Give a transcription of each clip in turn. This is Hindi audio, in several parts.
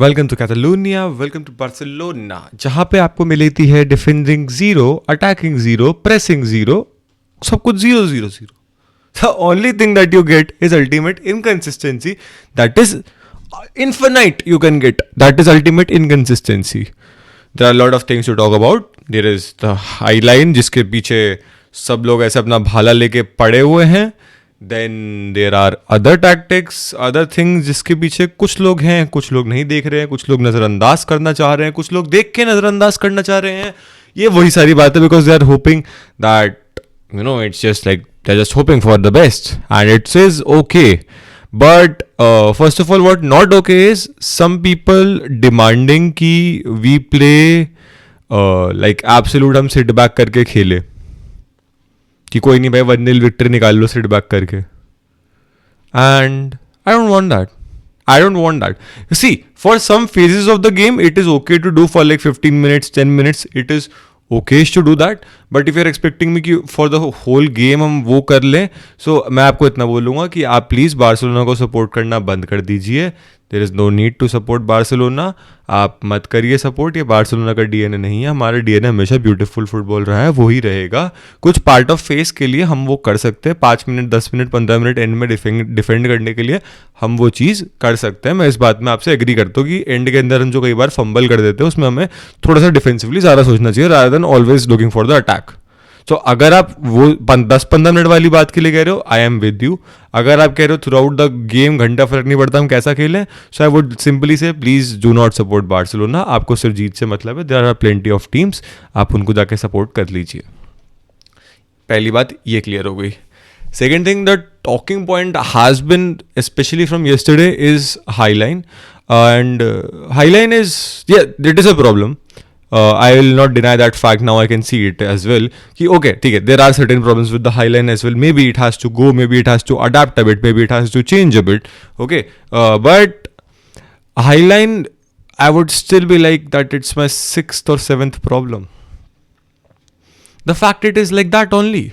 Welcome to Catalonia, welcome to Barcelona, जहाँ पे आपको मिलती है defending zero, attacking zero, pressing zero, सब कुछ zero zero zero. The only thing that you get is ultimate inconsistency. That is infinite. You can get that is ultimate inconsistency. There are a lot of things to talk about. There is the high line जिसके पीछे सब लोग ऐसे अपना भाला लेके पड़े हुए हैं. Then there are other tactics, other things जिसके पीछे कुछ लोग हैं, कुछ लोग नहीं देख रहे हैं, कुछ लोग नज़रअंदाज करना चाह रहे हैं, कुछ लोग देख के नज़रअंदाज करना चाह रहे हैं. ये वही सारी बात है because they are hoping that it's just like they're just hoping for the best and it says okay. But first of all, what not okay is some people demanding कि we play like absolute हम sit back करके खेले कि कोई नहीं भाई 1-0 विक्ट्री निकाल लो सिट बैक करके. And I don't want that. I don't want that. See, for some phases of the game, it is okay to do for like 15 minutes, 10 minutes. It is okay to do that. But if you're expecting me कि for the whole game हम वो कर लें, so मैं आपको इतना बोलूँगा कि आप प्लीज़ बार्सिलोना को सपोर्ट करना बंद कर दीजिए. There is no need to support Barcelona. आप मत करिए सपोर्ट. ये बार्सिलोना का डीएनए नहीं है. हमारा डीएनए हमेशा ब्यूटीफुल फुटबॉल रहा है, वही रहेगा. कुछ पार्ट ऑफ फेस के लिए हम वो कर सकते हैं. 5 मिनट, 10 मिनट, 15 मिनट एंड में डिफेंड करने के लिए हम वो चीज़ कर सकते हैं. मैं इस बात में आपसे एग्री करता हूँ कि एंड के अंदर हम जो कई बार फंबल कर देते हैं उसमें हमें थोड़ा सा डिफेंसिवली ज़्यादा सोचना चाहिए rather than always looking for the attack. तो अगर आप वो 10-15 मिनट वाली बात के लिए कह रहे हो, आई एम विद यू. अगर आप कह रहे हो थ्रू आउट द गेम घंटा फर्क नहीं पड़ता हम कैसा खेलें, so I would simply say please do not support Barcelona. आपको सिर्फ जीत से मतलब है. There are plenty of teams, आप उनको जाके सपोर्ट कर लीजिए. पहली बात ये क्लियर हो गई. Second thing, the talking point has been, especially from yesterday, is Highline. And Highline is, yeah, it is a problem. I will not deny that fact. Now I can see it as well. Okay, there are certain problems with the Highline as well. Maybe it has to go, maybe it has to adapt a bit, maybe it has to change a bit. Okay, but Highline, I would still be like that it's my 6th or 7th problem. The fact it is like that only.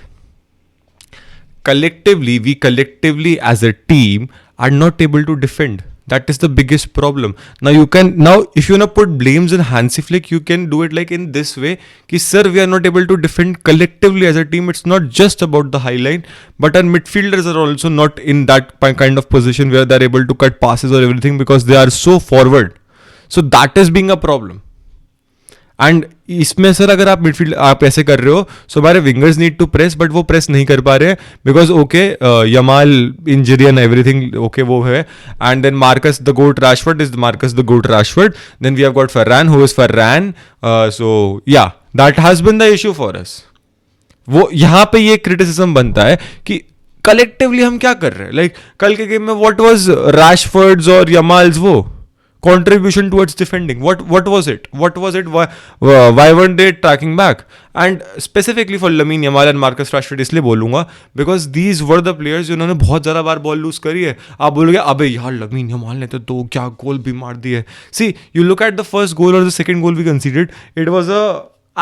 We collectively as a team are not able to defend. That is the biggest problem. Now if you want to put blames in Hansi Flick, you can do it like in this way. Ki sir, we are not able to defend collectively as a team. It's not just about the high line, but our midfielders are also not in that kind of position where they're able to cut passes or everything because they are so forward. So that is being a problem. And इसमें सर अगर आप मिडफील्ड आप ऐसे कर रहे हो, सो हमारे wingers need to press but वो प्रेस नहीं कर पा रहे हैं because okay Yamal injury and everything okay वो है. And then Marcus the goat Rashford is Marcus the goat Rashford. Then we have got Ferran who is Ferran. So yeah that has been the issue for us. वो यहाँ पे ये क्रिटिसिज्म बनता है कि कलेक्टिवली हम क्या कर रहे हैं. लाइक कल के गेम में व्हाट वाज राशफोर्ड्स और यमाल्स वो contribution towards defending? What was it? Why weren't they tracking back? And specifically for Lamine Yamal and Marcus Rashford इसलिए बोलूँगा because these were the players जिन्होंने बहुत ज़्यादा बार बॉल लूज करी है. आप बोलोगे अबे यार Lamine Yamal ने तो 2 क्या गोल भी मार दिए. See, you look at the first goal or the second goal we conceded, it was a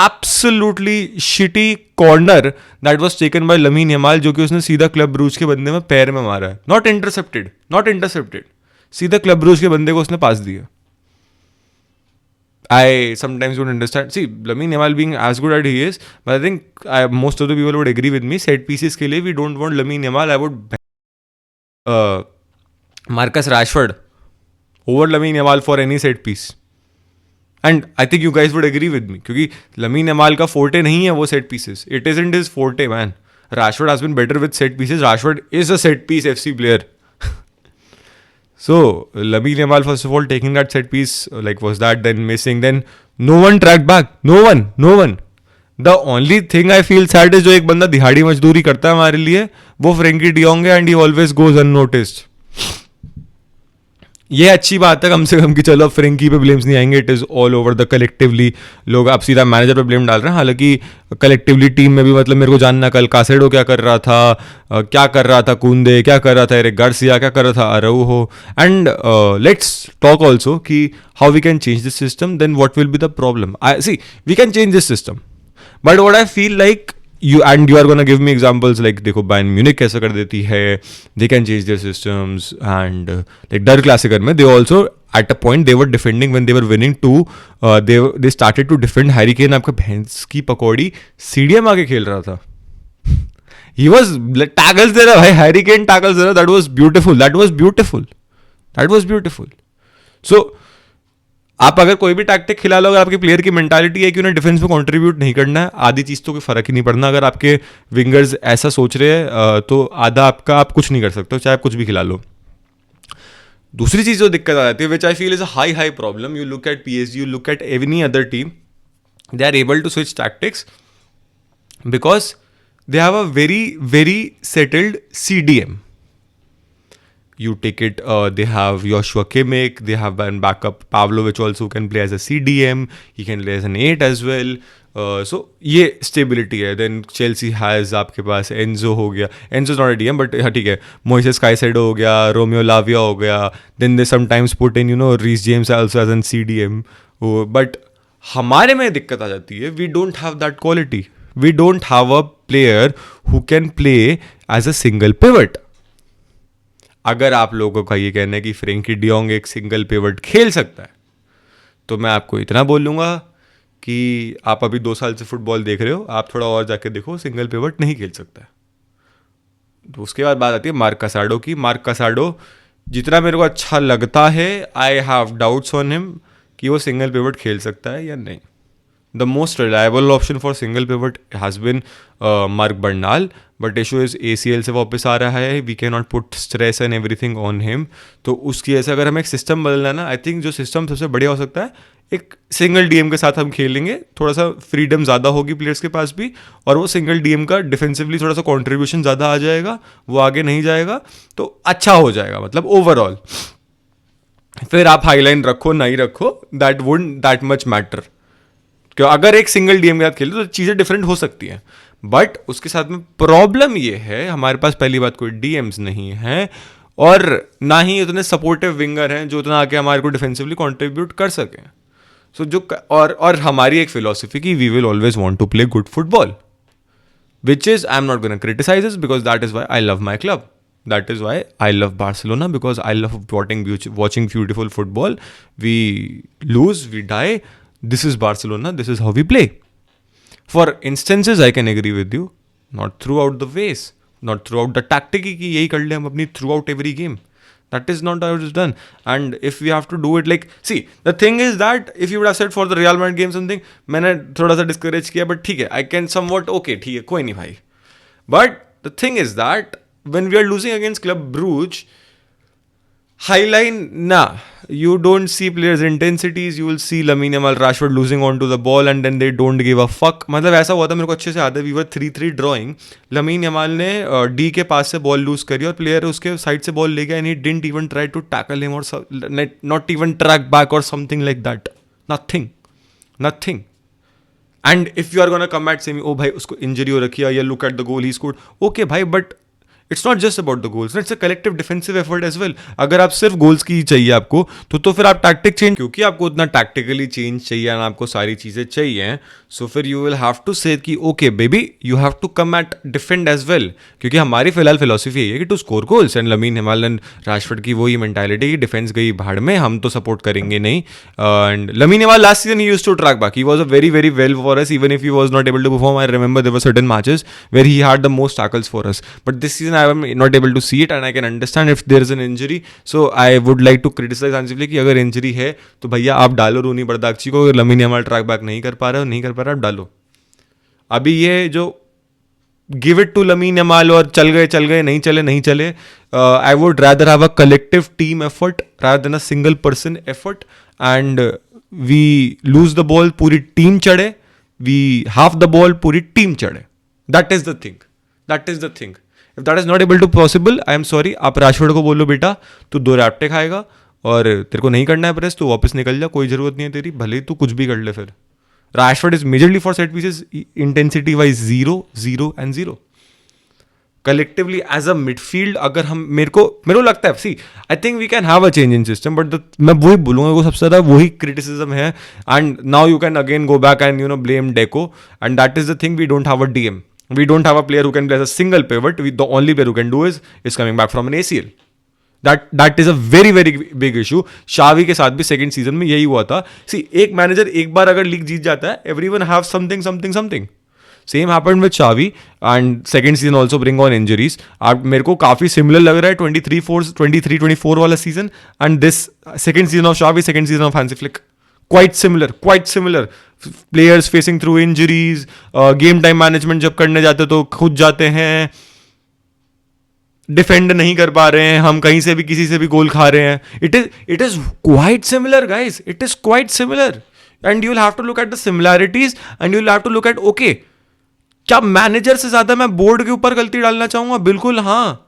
absolutely shitty corner that was taken by Lamine Yamal जो कि उसने सीधा क्लब ब्रूज के बंदे में पैर में मारा है. Not intercepted. सीधा क्लब ब्रूज के बंदे को उसने पास दिया. I sometimes don't understand. See, Lamine Yamal being as good as he is, but I think most of the people would agree with me. Set pieces के लिए we don't want Lamine Yamal. I would Marcus Rashford over Lamine Yamal for any set piece. And I think you guys would agree with me क्योंकि Lamine Yamal का forte नहीं है वो set pieces. It isn't his forte, man. Rashford has been better with set pieces. Rashford is a set piece FC player. So Lamine Yamal, first of all, taking that set piece, like was that then missing? Then no one tracked back. No one. The only thing I feel sad is जो एक बंदा दिहाड़ी मजदूरी करता है हमारे लिए, वो फ्रेंकी डियोंग है and he always goes unnoticed. ये अच्छी बात है कम से कम कि चलो फ्रेंकी पे ब्लेम्स नहीं आएंगे. It is all over the collectively. लोग आप सीधा मैनेजर पे ब्लेम डाल रहे हैं, हालांकि कलेक्टिवली टीम में भी मतलब मेरे को जानना कल कासेडो क्या कर रहा था, कुंदे क्या कर रहा था, एरिक गार्सिया क्या कर रहा था, Araujo. And let's talk also कि how we can change this system. Then what will be the problem. See we can change this system but what I feel like you are gonna give me examples like देखो Bayern Munich कैसा कर देती है, they can change their systems and like डर क्लासिकर में they also at a point they were defending when they were winning two, they started to defend Harry Kane आपका भैंस की पकौड़ी सीढ़ियाँ में आके खेल रहा था. He was like, tackles दे रहा भाई, Harry Kane tackles दे रहा, that was beautiful. So आप अगर कोई भी टैक्टिक खिला लो, अगर आपके प्लेयर की मेंटालिटी है कि उन्हें डिफेंस में कंट्रीब्यूट नहीं करना है, आधी चीज़ तो कोई फर्क ही नहीं पड़ना. अगर आपके विंगर्स ऐसा सोच रहे हैं तो आधा आपका आप कुछ नहीं कर सकते हो, चाहे आप कुछ भी खिला लो. दूसरी चीज़ जो दिक्कत आ जाती है, which I feel is a high problem, you look at PSG, you look at any other team, they are able to switch tactics because they have a very settled CDM. You take it, they have Joshua Kimmich, they have an backup Pavlovich also who can play as a CDM, he can play as an 8 as well. So ये stability है. Then Chelsea has आपके पास Enzo हो गया, Enzo is not a DM but हाँ ठीक है, Moises Caicedo हो गया, Romeo Lavia हो गया. Then they sometimes put in Reece James also as an CDM. But हमारे में दिक्कत आ जाती है, we don't have that quality. We don't have a player who can play as a single pivot. अगर आप लोगों का ये कहना है कि फ्रेंकी डियोंग एक सिंगल पिवट खेल सकता है, तो मैं आपको इतना बोलूँगा कि आप अभी 2 साल से फुटबॉल देख रहे हो, आप थोड़ा और जाके देखो, सिंगल पिवट नहीं खेल सकता है. तो उसके बाद बात आती है मार्क कासाडो की. मार्क कासाडो जितना मेरे को अच्छा लगता है, I have doubts on him कि वो सिंगल पिवट खेल सकता है या नहीं. The most reliable option for single pivot has been Mark Bernal, but issue is ACL से वापस आ रहा है, we cannot put stress and everything on him. तो उसकी ऐसे अगर हमें एक सिस्टम बदलना ना, आई थिंक जो सिस्टम सबसे बढ़िया हो सकता है, एक सिंगल DM के साथ हम खेलेंगे, थोड़ा सा फ्रीडम ज़्यादा होगी प्लेयर्स के पास भी, और वो सिंगल DM का डिफेंसिवली थोड़ा सा कॉन्ट्रीब्यूशन ज़्यादा आ जाएगा, वो आगे नहीं जाएगा, तो अच्छा हो जाएगा मतलब ओवरऑल. फिर आप हाईलाइन रखो नहीं रखो, that wouldn't that much matter. क्यों, अगर एक सिंगल DM के साथ खेले तो चीज़ें डिफरेंट हो सकती हैं, बट उसके साथ में प्रॉब्लम ये है, हमारे पास पहली बात कोई DMs नहीं है, और ना ही उतने सपोर्टिव विंगर हैं जो उतना आके हमारे को डिफेंसिवली कंट्रीब्यूट कर सकें. सो और हमारी एक फिलोसफी की we will always want to play good football, which is I am not gonna criticise this because that is why I love my club. That is why I love Barcelona, because I love watching beautiful football. We lose, we die. This is Barcelona. This is how we play. For instances, I can agree with you. Not throughout the ways. Not throughout the tactic की यही कर ले हम अपनी throughout every game. That is not how it is done. And if we have to do it like, see, the thing is that if you would have said for the Real Madrid game something, मैंने थोड़ा सा discourage किया, but ठीक है, I can somewhat okay, ठीक है, कोई नहीं भाई. But the thing is that when we are losing against Club Brugge, highline, nah, you don't see players' intensities. You will see Lamine Yamal, Rashford losing onto the ball and then they don't give a fuck. मतलब ऐसा हुआ था, मेरे को अच्छे से याद है, we were 3-3 drawing. Lamine Yamal ने D के पास से बॉल लूज करी और प्लेयर उसके साइड से बॉल ले गया and he didn't even try to tackle him or not even track back or something like that. Nothing. And if you are gonna come at saying, oh भाई उसको इंजरी हो रखी है, या look at the goal he scored, okay भाई, but it's not just about the goals, it's a collective defensive effort as well. अगर आप सिर्फ गोल्स की चाहिए आपको, तो फिर आप टैक्टिक चेंज, क्योंकि आपको उतना टैक्टिकली चेंज चाहिए और आपको सारी चीज़ें चाहिए, सो फिर you will have to say कि okay baby, you have to come at defend as well. क्योंकि हमारी फिलहाल फिलोसफी यही है कि to score goals, and Lamine Yamal and Rashford की वही मेंटालिटी कि डिफेंस गई भाड़ में, हम तो सपोर्ट करेंगे नहीं. And Lamine Yamal last season he used to track back, he was a very well for us, even if he was not able to perform. I remember there were certain matches where he had the most tackles for us, but this season I am not able to see it and I can understand if there is an injury. So I would like to criticize Ancelotti कि अगर इंजरी है तो भैया आप डालो रूनी बर्दाक्ची को, अगर लमीन यमाल ट्रैक बैक नहीं कर पा रहे आप डालो. अभी ये जो give it to lamin Yamal और चल गए नहीं चले, I would rather have a collective team effort rather than a single person effort, and we lose the ball, पूरी टीम चढ़े, we have the ball, पूरी टीम चढ़े. That is the thing. If that is not able to possible, I am sorry, आप राशफोर्ड को बोलो बेटा तू 2 रैप्टे खाएगा और तेरे को नहीं करना है प्रेस, तू वापस निकल जा, कोई जरूरत नहीं है तेरी, भले तू कुछ भी कर ले. फिर Rashford is majorly for set pieces, intensity wise 0 collectively as a midfield. अगर हम मेरे को लगता है, see I think we can have a change in system, but मैं वही बोलूँगा, वो सबसे ज़्यादा वही क्रिटिसिज्म है. And now you can again go back and blame Deco, and that is the thing, we don't have a DM. We don't have a player who can play as a single pivot. The only player who can do is coming back from an ACL. That is a very very big issue. शावी के साथ भी सेकंड सीजन में यही हुआ था. See, एक मैनेजर एक बार अगर लीग जीत जाता है, everyone have something. Same happened with Xavi and second season also bring on injuries. आप मेरे को काफी सिमिलर लग रहा है 23-24 वाला season and this second season of Xavi, second season of Hansi Flick. Quite similar. Players facing through injuries, game time management जब करने जाते तो खुद जाते हैं, डिफेंड नहीं कर पा रहे हैं, हम कहीं से भी किसी से भी गोल खा रहे हैं. It is quite similar guys, it is quite similar and you will have to look at the similarities and you will have to look at okay, क्या मैनेजर से ज्यादा मैं बोर्ड के ऊपर गलती डालना चाहूंगा? बिल्कुल हाँ.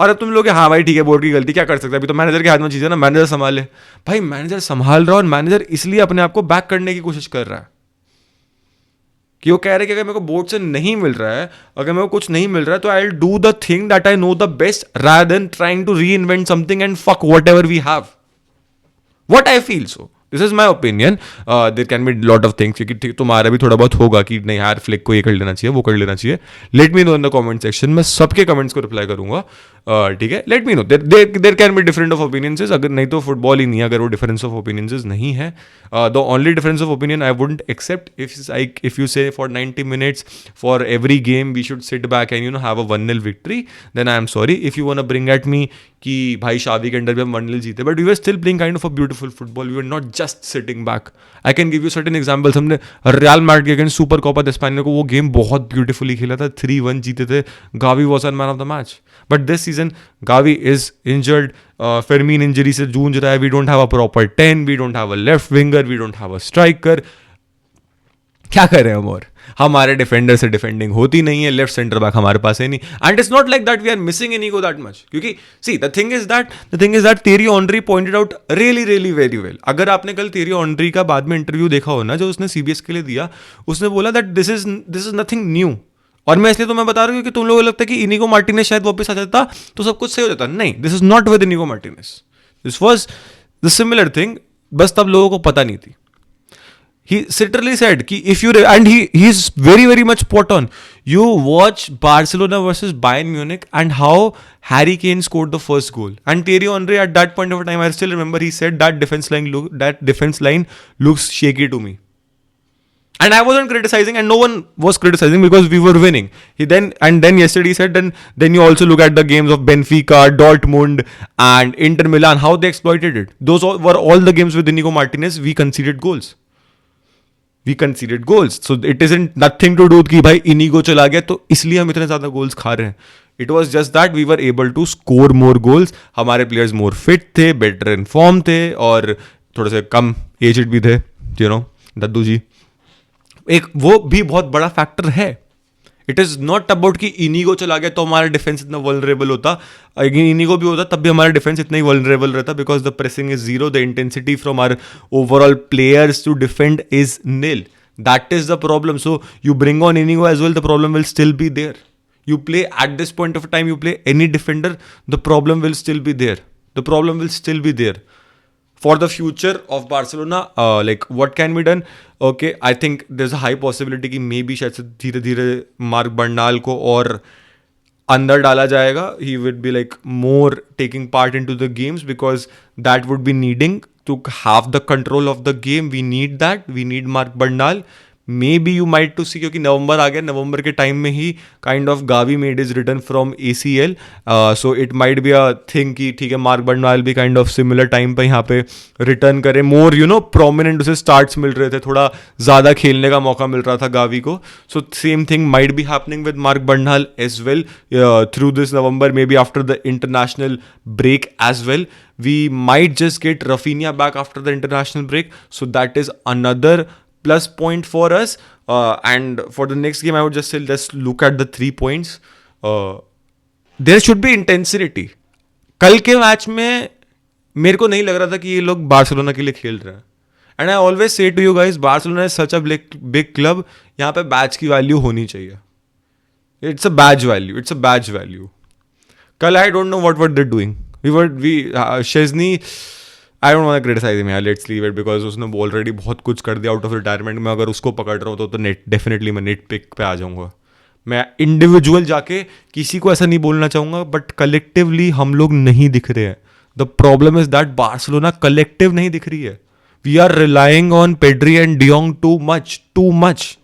और अब तुम लोग हाँ भाई ठीक है बोर्ड की गलती क्या कर सकते हैं, अभी तो मैनेजर के हाथ में चीज है ना, मैनेजर संभाले. भाई मैनेजर संभाल रहा है और मैनेजर इसलिए अपने आप को बैक करने की कोशिश कर रहा है कि वो कह रहे कि अगर मेरे को बोर्ड से नहीं मिल रहा है, अगर मेरे को कुछ नहीं मिल रहा है, तो I will do the thing that I know the best rather than trying to reinvent something and fuck whatever we have. What I feel so. This is my opinion. There can be lot of things, क्योंकि तुम्हारा भी थोड़ा बहुत होगा कि नहीं यार फ्लिक को ये कर लेना चाहिए, वो कर लेना चाहिए. Let me know in the comment section. मैं सबके कमेंट्स को रिप्लाई करूंगा. ठीक है, let me know. There can be different of opinions. अगर नहीं तो फुटबॉल ही नहीं है, अगर वो डिफरेंस ऑफ ओपिनियंस नहीं है. The only difference of opinion I wouldn't accept if you say for 90 minutes for every game we should sit back and have a 1-0 victory, then I am sorry. If you want to bring at me कि भाई शावी के अंडर भी हम 1-0 जीते, but we were still playing kind of a beautiful football. We were not just sitting back. I can give you certain examples. हमने रियल मैड्रिड के अगेंस्ट सुपर कोपा दे स्पेनिया को वो गेम बहुत ब्यूटीफुली खेला था, 3-1 जीते थे. Gavi was an man of the match. But this season Gavi is injured. Fermin injury से जूझ रहा है. We don't have a proper 10, we don't have a left winger, we don't have a striker. क्या कर रहे हैं हम? और हमारे डिफेंडर से डिफेंडिंग होती नहीं है, लेफ्ट सेंटर बैक हमारे पास है नहीं. And it's not like that we are missing Inigo that much, क्योंकि see the thing is that Thierry Henry pointed out really very well. अगर आपने कल Thierry Henry का बाद में इंटरव्यू देखा हो ना, जो उसने CBS के लिए दिया, उसने बोला that this is nothing new. और मैं इसलिए तुम्हें बता रहा हूँ कि तुम लोगों को लगता है कि इनिगो मार्टिनेज शायद वापस आ जाता तो सब कुछ सही हो जाता. नहीं, this is not with Inigo Martinez. This was the similar thing, बस तब लोगों को पता नहीं थी. He literally said कि if you and he's very much spot on. You watch Barcelona versus Bayern Munich and how Harry Kane scored the first goal, and Thierry Henry at that point of time, I still remember he said that defense line looks shaky to me. And I wasn't criticizing, and no one was criticizing because we were winning. Then yesterday he said then you also look at the games of Benfica, Dortmund, and Inter Milan, how they exploited it. Those were all the games with Inigo Martinez. We conceded goals. So it isn't nothing to do कि भाई इनिगो चला गया तो इसलिए हम इतने ज्यादा गोल्स खा रहे हैं. It was just that we were able to score more goals. हमारे प्लेयर्स मोर फिट थे, बेटर इन फॉर्म थे, और थोड़े से कम एजड भी थे. दद्दू जी, एक वो भी बहुत बड़ा फैक्टर है. इट इज नॉट अबाउट कि इनिगो चला गया तो हमारा डिफेंस इतना वल्नरेबल होता. अगर इनिगो भी होता तब भी हमारा डिफेंस इतना ही वल्नरेबल रहता, because the pressing is zero, the intensity from our overall players to defend is nil. That is the problem. So you bring on Inigo as well, the problem will still be there. You play at this point of time, you play any defender, the problem will still be there. For the future of Barcelona, like what can be done? Okay, I think there's a high possibility कि maybe शायद से धीरे धीरे मार्क बर्नाल को और अंदर डाला जाएगा. He would be like more taking part into the games because that would be needing to have the control of the game. We need that. We need Mark Bernal. Maybe you might to see, क्योंकि नवंबर आ गया, नवंबर के टाइम में ही kind of Gavi made is return from ACL. So it might be a thing कि ठीक है मार्क बर्नाल भी काइंड ऑफ सिमिलर टाइम पे यहाँ पे रिटर्न करे. मोर प्रोमिनेंट उसे स्टार्ट्स मिल रहे थे, थोड़ा ज़्यादा खेलने का मौका मिल रहा था गावी को. So same thing might be happening with Marc Bernal as well through this November, maybe after the international break as well. We might just get Rafinha back after the international break, so that is another plus point for us. And for the next game, I would just say let's look at the 3 points. There should be intensity. कल के मैच में मेरे को नहीं लग रहा था कि ये लोग बार्सिलोना के लिए खेल रहे हैं. And I always say to you guys, Barcelona is such a big club. यहाँ पे बैच की वैल्यू होनी चाहिए. It's a badge value. कल I don't know what were they doing. Szczesny, I don't want to criticise him यार, लेट्स लीव इट, बिकॉज उसने ऑलरेडी बहुत कुछ कर दिया आउट ऑफ रिटायरमेंट में. अगर उसको पकड़ रहा हूँ तो डेफिनेटली मैं नेट पिक पे आ जाऊंगा. मैं इंडिविजुअल जाके किसी को ऐसा नहीं बोलना चाहूंगा, बट कलेक्टिवली हम लोग नहीं दिख रहे हैं. The problem is that Barcelona collective नहीं दिख रही है. We are relying on Pedri and de Jong too much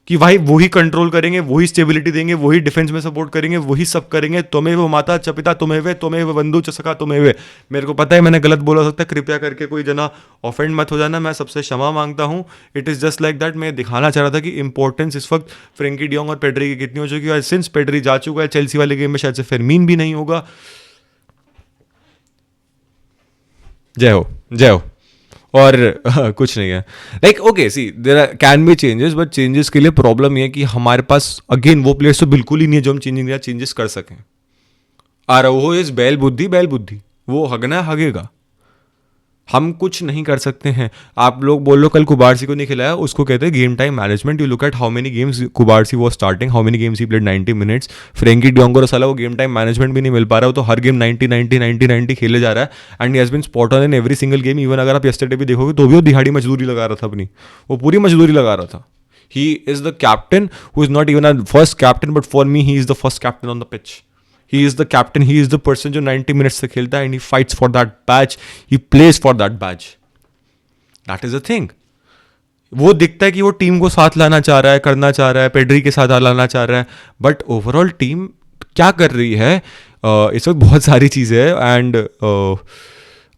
कि भाई वही कंट्रोल करेंगे, वही स्टेबिलिटी देंगे, वही डिफेंस में सपोर्ट करेंगे, वही सब करेंगे. तुम्हें माता च पिता तुम्हें बंधु च सखा तुम्हें. मेरे को पता है मैंने गलत बोला सकता है, कृपया करके कोई जना ऑफेंड मत हो जाना, मैं सबसे क्षमा मांगता हूँ. It is just like that. मैं दिखाना चाह रहा था कि इंपॉर्टेंस इस वक्त फ्रेंकी डियोंग और पेड्री की कितनी हो चुकी है. सिंस पेड्री जा चुका है चेल्सी वाले गेम में, शायद से फेरमीन भी नहीं होगा. जय हो जय हो. और कुछ नहीं है. Like okay see there can be changes, but changes के लिए प्रॉब्लम ये है कि हमारे पास अगेन वो प्लेयर्स तो बिल्कुल ही नहीं है जो हम चेंजेस कर सकें. आराउहो इज बैल बुद्धि, वो हगना हगेगा. हम कुछ नहीं कर सकते हैं. आप लोग बोल लो कल कुबारसी को नहीं खिलाया, उसको कहते हैं game time management. You look eight how many games कुबारसी was starting, how many games he played 90 minutes. Frenkie de Jong को साला वो गेम टाइम मैनेजमेंट भी नहीं मिल पा रहा. वो तो हर गेम 90 खेले जा रहा है. And he has been spot on in every single game. Even अगर आप यस्टरडे भी देखोगे तो भी वो दिहाड़ी मजदूरी लगा रहा था अपनी, वो पूरी मजदूरी लगा रहा था. He is the captain who is not even a first captain, but for me he is the first captain on the pitch. He is the captain, he is the person जो 90 minutes से खेलता है, and he fights for that badge, he plays for that badge. That is the thing. वो दिखता है कि वो टीम को साथ लाना चाह रहा है, करना चाह रहा है, पेड्री के साथ लाना चाह रहा है, बट ओवरऑल टीम क्या कर रही है इस वक्त बहुत सारी चीज़ें हैं. And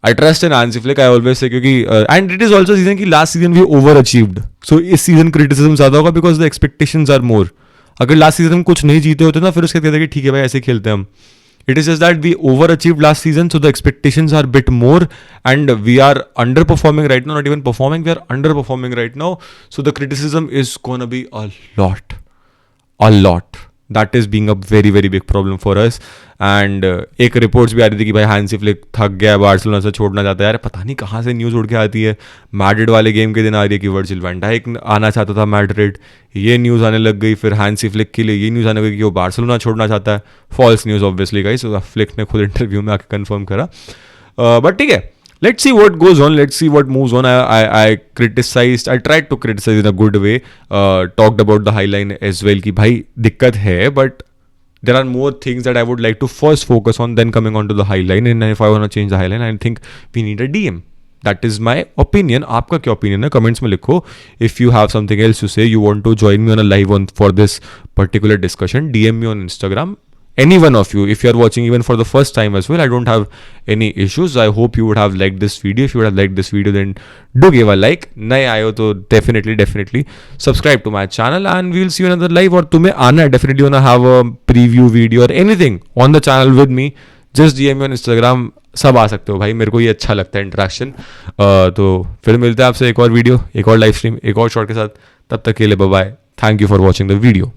I trust in Hansi Flick, I always say, क्योंकि and it is also season कि last season we overachieved, so इस season criticism ज़्यादा होगा because the expectations are more. अगर last season हम कुछ नहीं जीते होते ना, फिर उसके कहते हैं कि ठीक है भाई ऐसे खेलते हैं हम. It is just that we overachieved last season, so the expectations are bit more, and we are underperforming right now. Not even performing, we are underperforming right now. So the criticism is gonna be a lot. That is being a very very big problem for us. And एक रिपोर्ट्स भी आ रही थी कि भाई हैंसी फ्लिक थक गया, बार्सिलोना से छोड़ना चाहता है. यार पता नहीं कहाँ से न्यूज़ उड़ के आती है. मैड्रिड वाले गेम के दिन आ रही है कि वर्जिल वैन डाइक आना चाहता था मैड्रिड, ये न्यूज़ आने लग गई. फिर हैंसी फ्लिक के लिए ये न्यूज़ आने लगी कि वो बार्सिलोना छोड़ना चाहता है. False news obviously guys, Flick ने खुद इंटरव्यू में आके कंफर्म करा. बट ठीक है, let's see what goes on, let's see what moves on. I tried to criticize in a good way, talked about the highline as well कि भाई दिक्कत है, but there are more things that I would like to first focus on than coming on to the highline. And if I want to change the highline, I think we need a DM. That is my opinion. आपका क्या opinion है? Comments में लिखो. If you have something else to say, you want to join me on a live on for this particular discussion, DM me on Instagram. Any one of you, if you are watching even for the first time as well, I don't have any issues. I hope you would have liked this video. If you would have liked this video, then do give a like. नए आए हो तो definitely subscribe to my channel, and we will see you another live. और तुम्हें आना है, definitely wanna have a preview video or anything on the channel with me, just DM me on Instagram. सब आ सकते हो भाई, मेरे को ये अच्छा लगता है इंटरेक्शन. तो फिर मिलते हैं आपसे एक और वीडियो, एक और लाइव स्ट्रीम, एक और शॉट के साथ. तब तक के लिए bye bye. Thank you for watching the video.